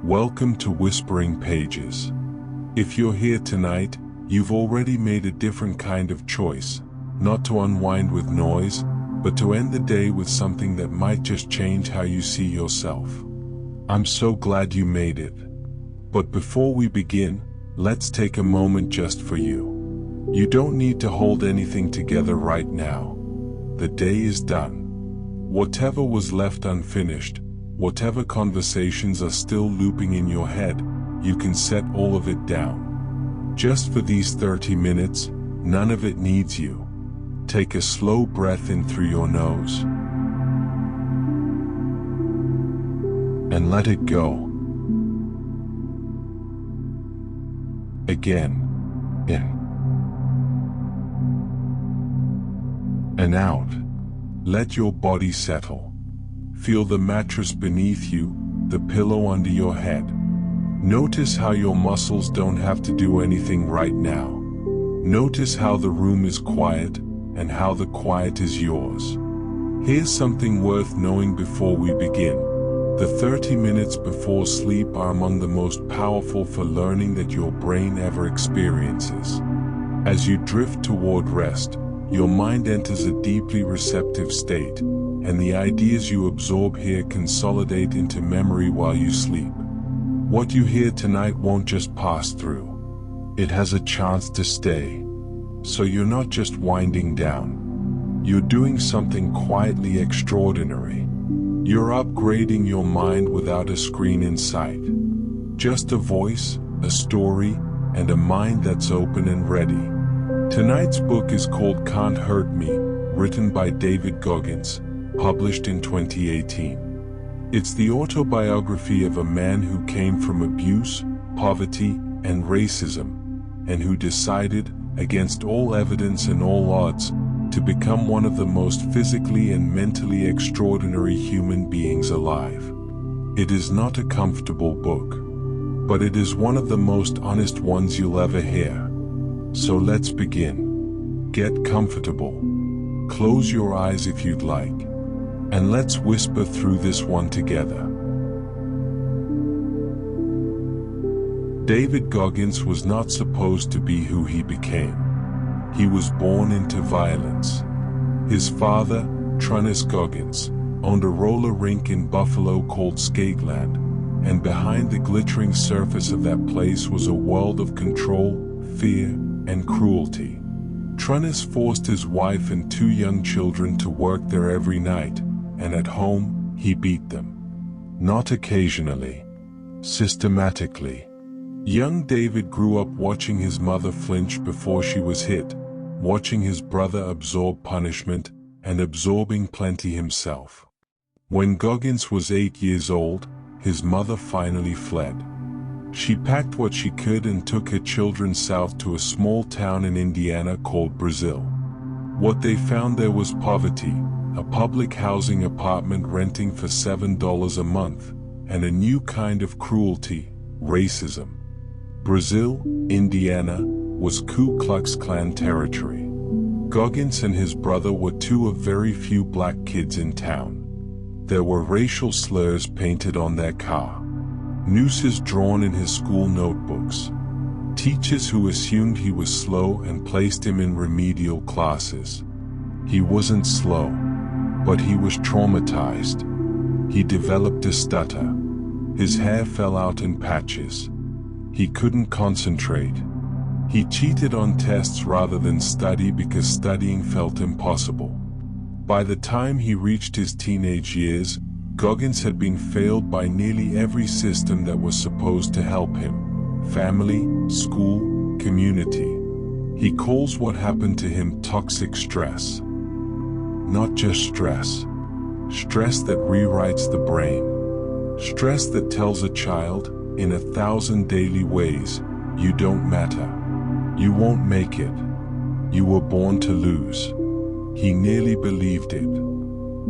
Welcome to Whispering Pages. If you're here tonight, you've already made a different kind of choice, not to unwind with noise, but to end the day with something that might just change how you see yourself. I'm so glad you made it. But before we begin, let's take a moment just for you. You don't need to hold anything together right now. The day is done. Whatever was left unfinished, whatever conversations are still looping in your head, you can set all of it down. Just for these 30 minutes, none of it needs you. Take a slow breath in through your nose and let it go. Again, in and out. Let your body settle. Feel the mattress beneath you, the pillow under your head. Notice how your muscles don't have to do anything right now. Notice how the room is quiet and how the quiet is yours. Here's something worth knowing before we begin. The 30 minutes before sleep are among the most powerful for learning that your brain ever experiences. As you drift toward rest, your mind enters a deeply receptive state, and the ideas you absorb here consolidate into memory while you sleep. What you hear tonight won't just pass through. It has a chance to stay. So you're not just winding down. You're doing something quietly extraordinary. You're upgrading your mind without a screen in sight. Just a voice, a story, and a mind that's open and ready. Tonight's book is called Can't Hurt Me, written by David Goggins, published in 2018. It's the autobiography of a man who came from abuse, poverty, and racism, and who decided, against all evidence and all odds, to become one of the most physically and mentally extraordinary human beings alive. It is not a comfortable book, but it is one of the most honest ones you'll ever hear. So let's begin. Get comfortable. Close your eyes if you'd like. And let's whisper through this one together. David Goggins was not supposed to be who he became. He was born into violence. His father, Trunis Goggins, owned a roller rink in Buffalo called Skateland, and behind the glittering surface of that place was a world of control, fear, and cruelty. Trunis forced his wife and 2 young children to work there every night, and at home, he beat them. Not occasionally. Systematically. Young David grew up watching his mother flinch before she was hit, watching his brother absorb punishment, and absorbing plenty himself. When Goggins was 8 years old, his mother finally fled. She packed what she could and took her children south to a small town in Indiana called Brazil. What they found there was poverty, a public housing apartment renting for $7 a month, and a new kind of cruelty, racism. Brazil, Indiana, was Ku Klux Klan territory. Goggins and his brother were 2 of very few black kids in town. There were racial slurs painted on their car. Nooses drawn in his school notebooks. Teachers who assumed he was slow and placed him in remedial classes. He wasn't slow, but he was traumatized. He developed a stutter. His hair fell out in patches. He couldn't concentrate. He cheated on tests rather than study because studying felt impossible. By the time he reached his teenage years, Goggins had been failed by nearly every system that was supposed to help him. Family, school, community. He calls what happened to him toxic stress. Not just stress. Stress that rewrites the brain. Stress that tells a child, in 1,000 daily ways, you don't matter. You won't make it. You were born to lose. He nearly believed it.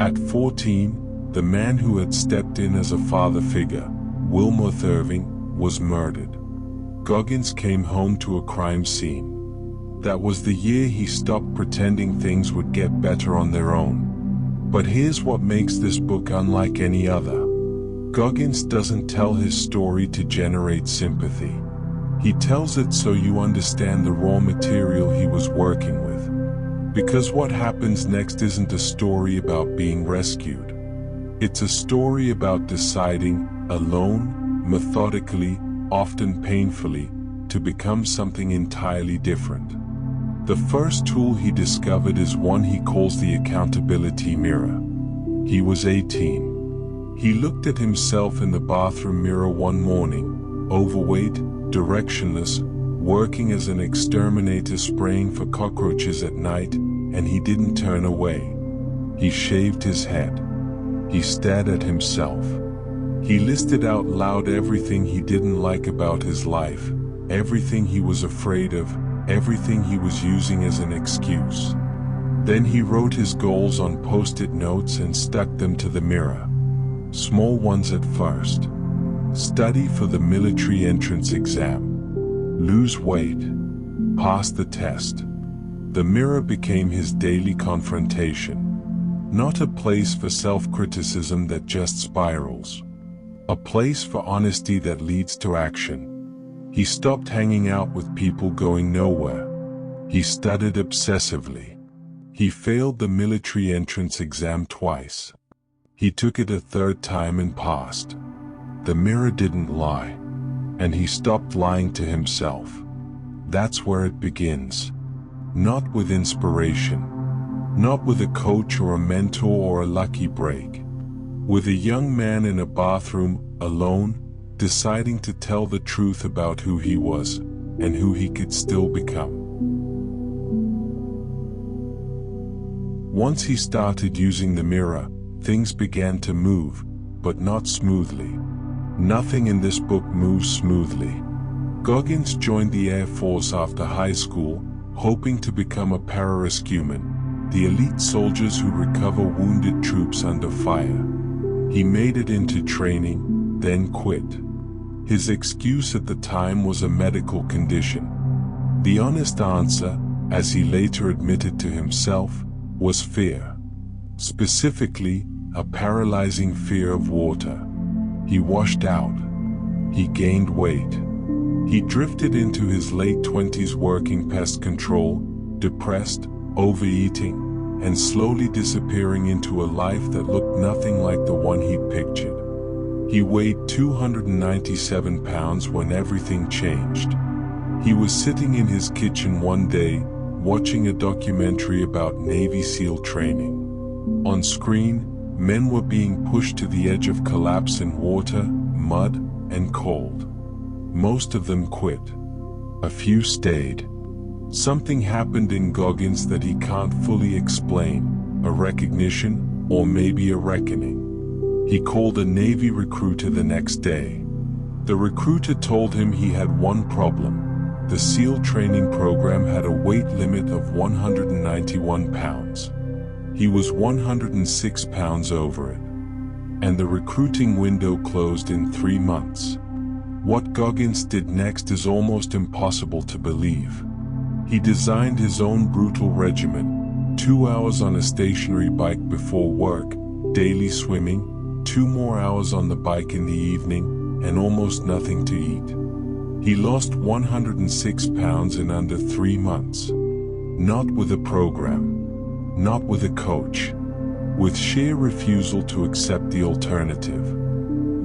At 14, the man who had stepped in as a father figure, Wilmoth Irving, was murdered. Goggins came home to a crime scene. That was the year he stopped pretending things would get better on their own. But here's what makes this book unlike any other. Goggins doesn't tell his story to generate sympathy. He tells it so you understand the raw material he was working with. Because what happens next isn't a story about being rescued. It's a story about deciding, alone, methodically, often painfully, to become something entirely different. The first tool he discovered is one he calls the accountability mirror. He was 18. He looked at himself in the bathroom mirror one morning, overweight, directionless, working as an exterminator spraying for cockroaches at night, and he didn't turn away. He shaved his head. He stared at himself. He listed out loud everything he didn't like about his life, everything he was afraid of, everything he was using as an excuse. Then he wrote his goals on post-it notes and stuck them to the mirror. Small ones at first. Study for the military entrance exam. Lose weight. Pass the test. The mirror became his daily confrontation. Not a place for self-criticism that just spirals. A place for honesty that leads to action. He stopped hanging out with people going nowhere. He studied obsessively. He failed the military entrance exam twice. He took it a third time and passed. The mirror didn't lie. And he stopped lying to himself. That's where it begins. Not with inspiration. Not with a coach or a mentor or a lucky break. With a young man in a bathroom, alone, deciding to tell the truth about who he was, and who he could still become. Once he started using the mirror, things began to move, but not smoothly. Nothing in this book moves smoothly. Goggins joined the Air Force after high school, hoping to become a pararescueman, the elite soldiers who recover wounded troops under fire. He made it into training, then quit. His excuse at the time was a medical condition. The honest answer, as he later admitted to himself, was fear. Specifically, a paralyzing fear of water. He washed out. He gained weight. He drifted into his late 20s working pest control, depressed, overeating, and slowly disappearing into a life that looked nothing like the one he'd pictured. He weighed 297 pounds when everything changed. He was sitting in his kitchen one day, watching a documentary about Navy SEAL training. On screen, men were being pushed to the edge of collapse in water, mud, and cold. Most of them quit. A few stayed. Something happened in Goggins that he can't fully explain, a recognition, or maybe a reckoning. He called a Navy recruiter the next day. The recruiter told him he had one problem. The SEAL training program had a weight limit of 191 pounds. He was 106 pounds over it. And the recruiting window closed in 3 months. What Goggins did next is almost impossible to believe. He designed his own brutal regimen: 2 hours on a stationary bike before work, daily swimming, 2 more hours on the bike in the evening, and almost nothing to eat. He lost 106 pounds in under 3 months. Not with a program. Not with a coach. With sheer refusal to accept the alternative.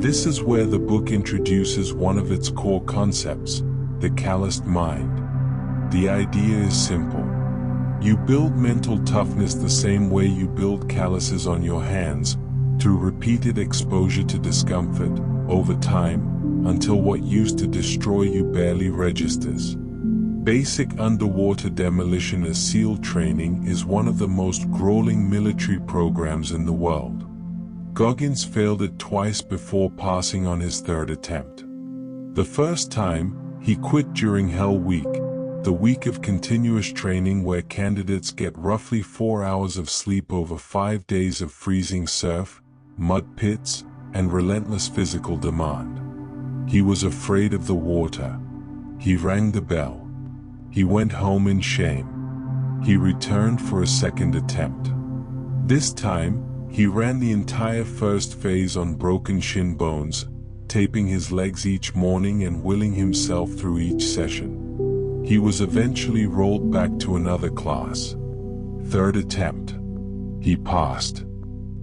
This is where the book introduces one of its core concepts, the calloused mind. The idea is simple. You build mental toughness the same way you build calluses on your hands, through repeated exposure to discomfort, over time, until what used to destroy you barely registers. Basic underwater demolition as SEAL training is one of the most grueling military programs in the world. Goggins failed it twice before passing on his third attempt. The first time, he quit during Hell Week, the week of continuous training where candidates get roughly 4 hours of sleep over 5 days of freezing surf, mud pits, and relentless physical demand. He was afraid of the water. He rang the bell. He went home in shame. He returned for a second attempt. This time, He ran the entire first phase on broken shin bones, taping his legs each morning and willing himself through each session. He was eventually rolled back to another class. Third attempt. He passed.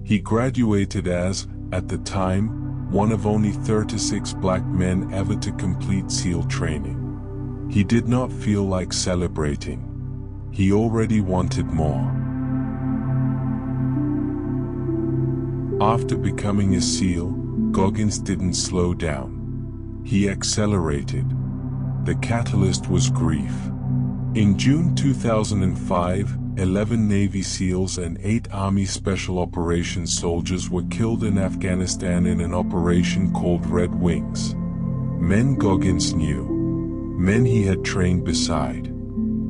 He graduated as, at the time, one of only 36 black men ever to complete SEAL training. He did not feel like celebrating. He already wanted more. After becoming a SEAL, Goggins didn't slow down. He accelerated. The catalyst was grief. In June 2005, 11 Navy SEALs and 8 Army Special Operations soldiers were killed in Afghanistan in an operation called Red Wings. Men Goggins knew. Men he had trained beside.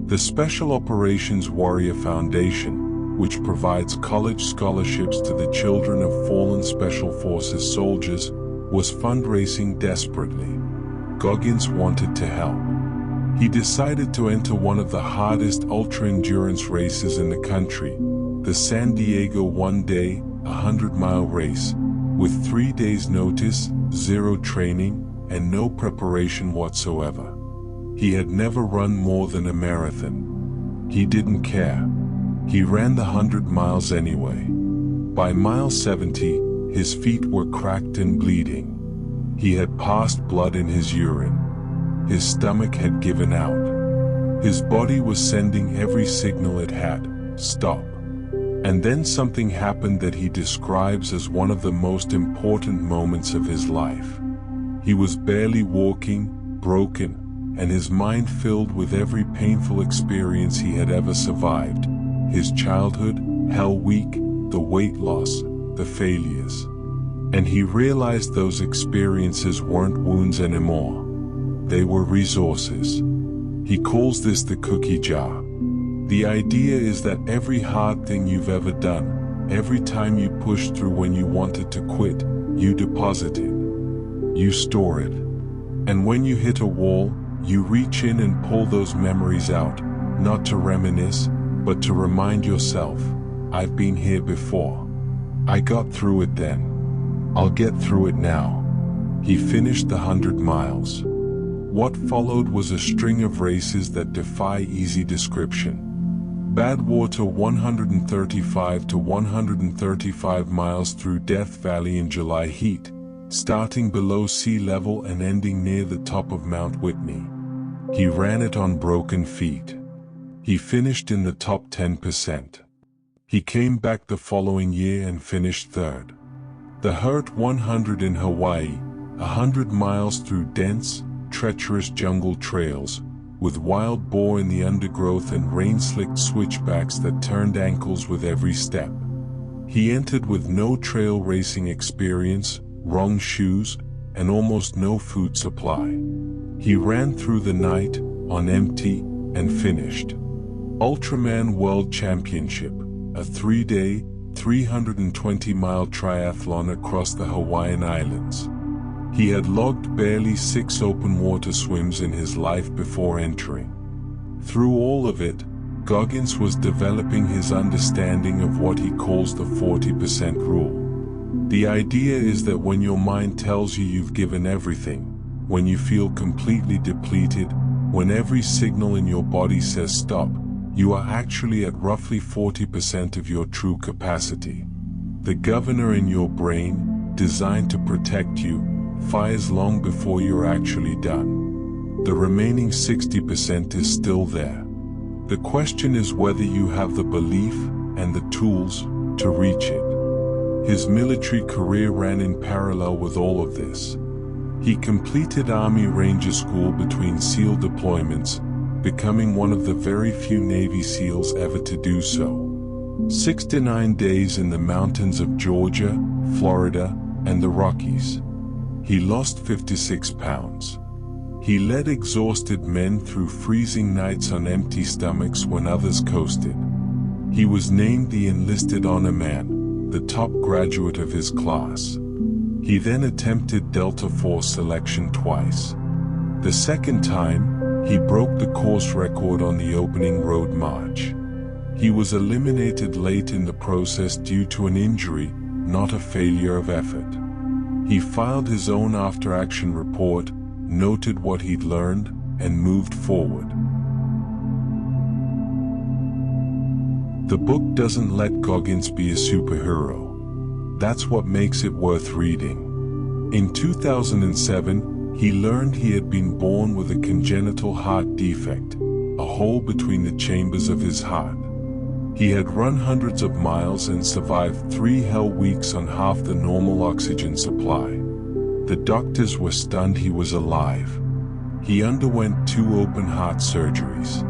The Special Operations Warrior Foundation, which provides college scholarships to the children of fallen Special Forces soldiers, was fundraising desperately. Goggins wanted to help. He decided to enter one of the hardest ultra-endurance races in the country, the San Diego one-day, 100-mile race, with 3 days' notice, 0 training, and no preparation whatsoever. He had never run more than a marathon. He didn't care. He ran the 100 miles anyway. By mile 70, his feet were cracked and bleeding. He had passed blood in his urine. His stomach had given out. His body was sending every signal it had, stop. And then something happened that he describes as one of the most important moments of his life. He was barely walking, broken, and his mind filled with every painful experience he had ever survived. His childhood, Hell Week, the weight loss, the failures. And he realized those experiences weren't wounds anymore. They were resources. He calls this the cookie jar. The idea is that every hard thing you've ever done, every time you pushed through when you wanted to quit, you deposit it. You store it. And when you hit a wall, you reach in and pull those memories out, not to reminisce, but to remind yourself, I've been here before. I got through it then. I'll get through it now. He finished the 100 miles. What followed was a string of races that defy easy description. Badwater 135 to 135 miles through Death Valley in July heat, starting below sea level and ending near the top of Mount Whitney. He ran it on broken feet. He finished in the top 10%. He came back the following year and finished third. The Hurt 100 in Hawaii, 100 miles through dense, treacherous jungle trails, with wild boar in the undergrowth and rain-slicked switchbacks that turned ankles with every step. He entered with no trail racing experience, wrong shoes, and almost no food supply. He ran through the night, on empty, and finished. Ultraman World Championship, a 3-day, 320-mile triathlon across the Hawaiian Islands. He had logged barely 6 open water swims in his life before entering. Through all of it, Goggins was developing his understanding of what he calls the 40% rule. The idea is that when your mind tells you you've given everything, when you feel completely depleted, when every signal in your body says stop, you are actually at roughly 40% of your true capacity. The governor in your brain, designed to protect you, fires long before you're actually done. The remaining 60% is still there. The question is whether you have the belief and the tools to reach it. His military career ran in parallel with all of this. He completed Army Ranger School between SEAL deployments, becoming one of the very few Navy SEALs ever to do so. 69 days in the mountains of Georgia, Florida, and the Rockies. He lost 56 pounds. He led exhausted men through freezing nights on empty stomachs when others coasted. He was named the Enlisted Honor Man, the top graduate of his class. He then attempted Delta Force selection twice. The second time, he broke the course record on the opening road march. He was eliminated late in the process due to an injury, not a failure of effort. He filed his own after-action report, noted what he'd learned, and moved forward. The book doesn't let Goggins be a superhero. That's what makes it worth reading. In 2007, he learned he had been born with a congenital heart defect, a hole between the chambers of his heart. He had run hundreds of miles and survived 3 hell weeks on half the normal oxygen supply. The doctors were stunned he was alive. He underwent 2 open heart surgeries.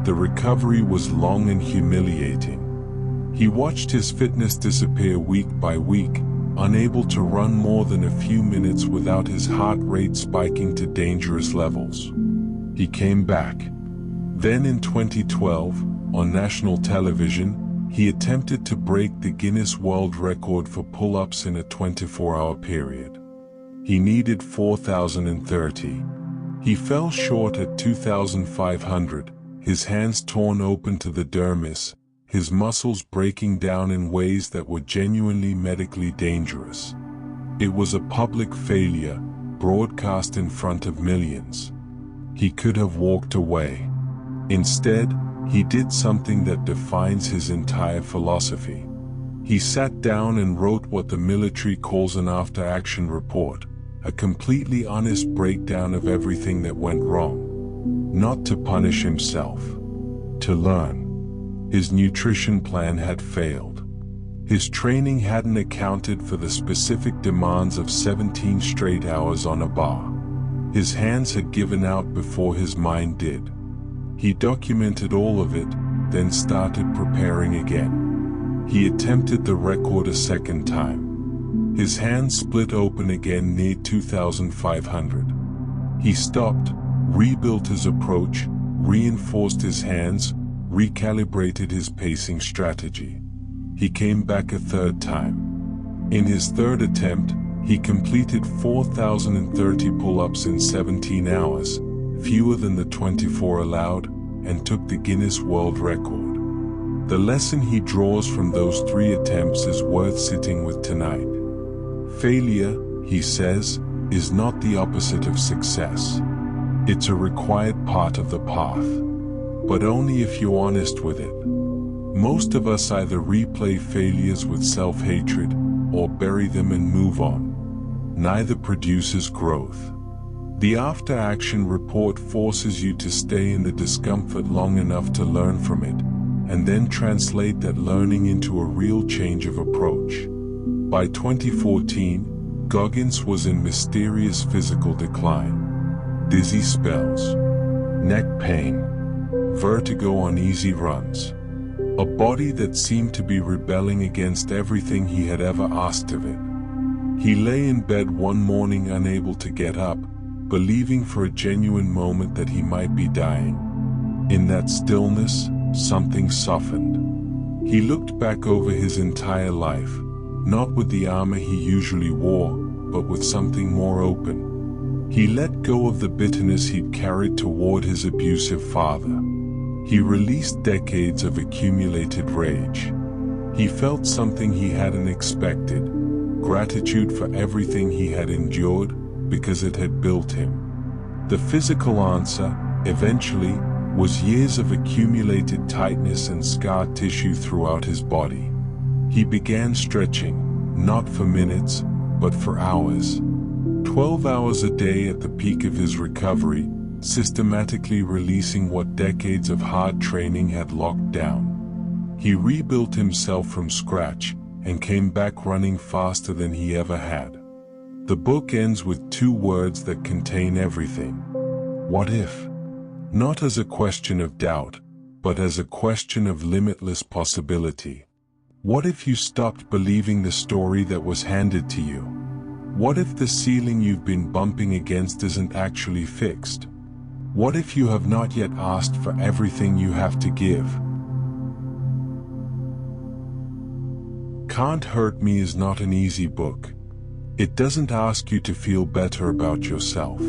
The recovery was long and humiliating. He watched his fitness disappear week by week, unable to run more than a few minutes without his heart rate spiking to dangerous levels. He came back. Then in 2012, on national television, he attempted to break the Guinness World Record for pull-ups in a 24-hour period. He needed 4,030. He fell short at 2,500, his hands torn open to the dermis, his muscles breaking down in ways that were genuinely medically dangerous. It was a public failure, broadcast in front of millions. He could have walked away. Instead, he did something that defines his entire philosophy. He sat down and wrote what the military calls an after-action report, a completely honest breakdown of everything that went wrong. Not to punish himself. To learn. His nutrition plan had failed. His training hadn't accounted for the specific demands of 17 straight hours on a bar. His hands had given out before his mind did. He documented all of it, then started preparing again. He attempted the record a second time. His hands split open again near 2,500. He stopped, rebuilt his approach, reinforced his hands, recalibrated his pacing strategy. He came back a third time. In his third attempt, he completed 4,030 pull-ups in 17 hours, fewer than the 24 allowed, and took the Guinness World Record. The lesson he draws from those 3 attempts is worth sitting with tonight. Failure, he says, is not the opposite of success. It's a required part of the path. But only if you're honest with it. Most of us either replay failures with self-hatred, or bury them and move on. Neither produces growth. The after-action report forces you to stay in the discomfort long enough to learn from it, and then translate that learning into a real change of approach. By 2014, Goggins was in mysterious physical decline. Dizzy spells, neck pain, vertigo on easy runs. A body that seemed to be rebelling against everything he had ever asked of it. He lay in bed one morning unable to get up, believing for a genuine moment that he might be dying. In that stillness, something softened. He looked back over his entire life, not with the armor he usually wore, but with something more open. He let go of the bitterness he'd carried toward his abusive father. He released decades of accumulated rage. He felt something he hadn't expected, gratitude for everything he had endured, because it had built him. The physical answer, eventually, was years of accumulated tightness and scar tissue throughout his body. He began stretching, not for minutes, but for hours. 12 hours a day at the peak of his recovery, systematically releasing what decades of hard training had locked down. He rebuilt himself from scratch, and came back running faster than he ever had. The book ends with 2 words that contain everything. What if? Not as a question of doubt, but as a question of limitless possibility. What if you stopped believing the story that was handed to you? What if the ceiling you've been bumping against isn't actually fixed? What if you have not yet asked for everything you have to give? Can't Hurt Me is not an easy book. It doesn't ask you to feel better about yourself.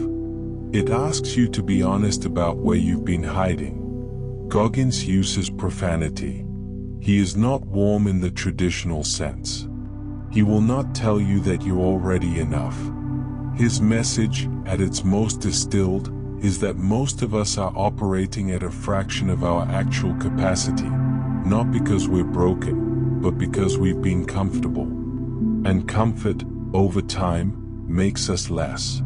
It asks you to be honest about where you've been hiding. Goggins uses profanity. He is not warm in the traditional sense. He will not tell you that you're already enough. His message, at its most distilled, is that most of us are operating at a fraction of our actual capacity, not because we're broken, but because we've been comfortable. And comfort, over time, makes us less.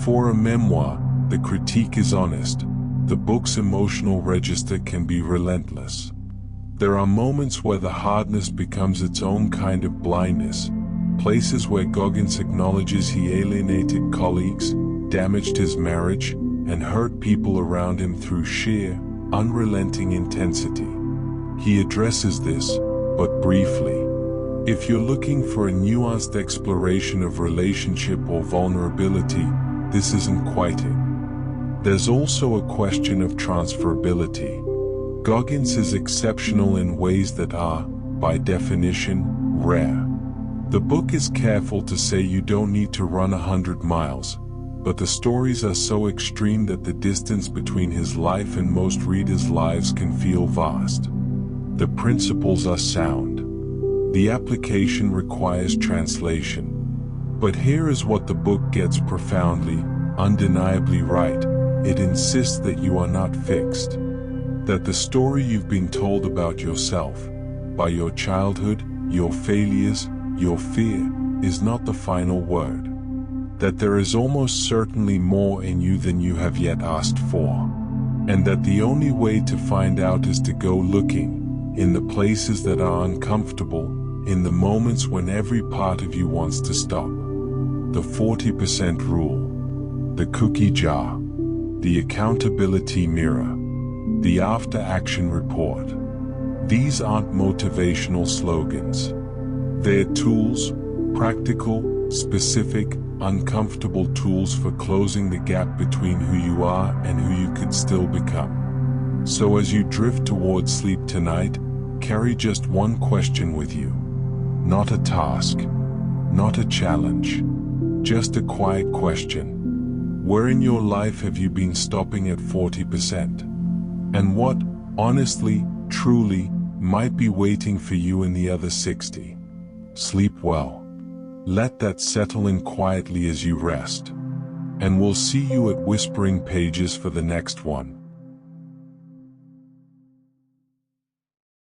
For a memoir, the critique is honest. The book's emotional register can be relentless. There are moments where the hardness becomes its own kind of blindness, places where Goggins acknowledges he alienated colleagues, damaged his marriage, and hurt people around him through sheer, unrelenting intensity. He addresses this, but briefly. If you're looking for a nuanced exploration of relationship or vulnerability, this isn't quite it. There's also a question of transferability. Goggins is exceptional in ways that are, by definition, rare. The book is careful to say you don't need to run 100 miles, but the stories are so extreme that the distance between his life and most readers' lives can feel vast. The principles are sound. The application requires translation. But here is what the book gets profoundly, undeniably right. It insists that you are not fixed. That the story you've been told about yourself, by your childhood, your failures, your fear, is not the final word. That there is almost certainly more in you than you have yet asked for. And that the only way to find out is to go looking, in the places that are uncomfortable, in the moments when every part of you wants to stop. The 40% rule. The cookie jar. The accountability mirror. The after-action report. These aren't motivational slogans. They're tools, practical, specific, uncomfortable tools for closing the gap between who you are and who you could still become. So as you drift towards sleep tonight, carry just one question with you. Not a task, not a challenge, just a quiet question. Where in your life have you been stopping at 40%? And what, honestly, truly, might be waiting for you in the other 60? Sleep well. Let that settle in quietly as you rest. And we'll see you at Whispering Pages for the next one.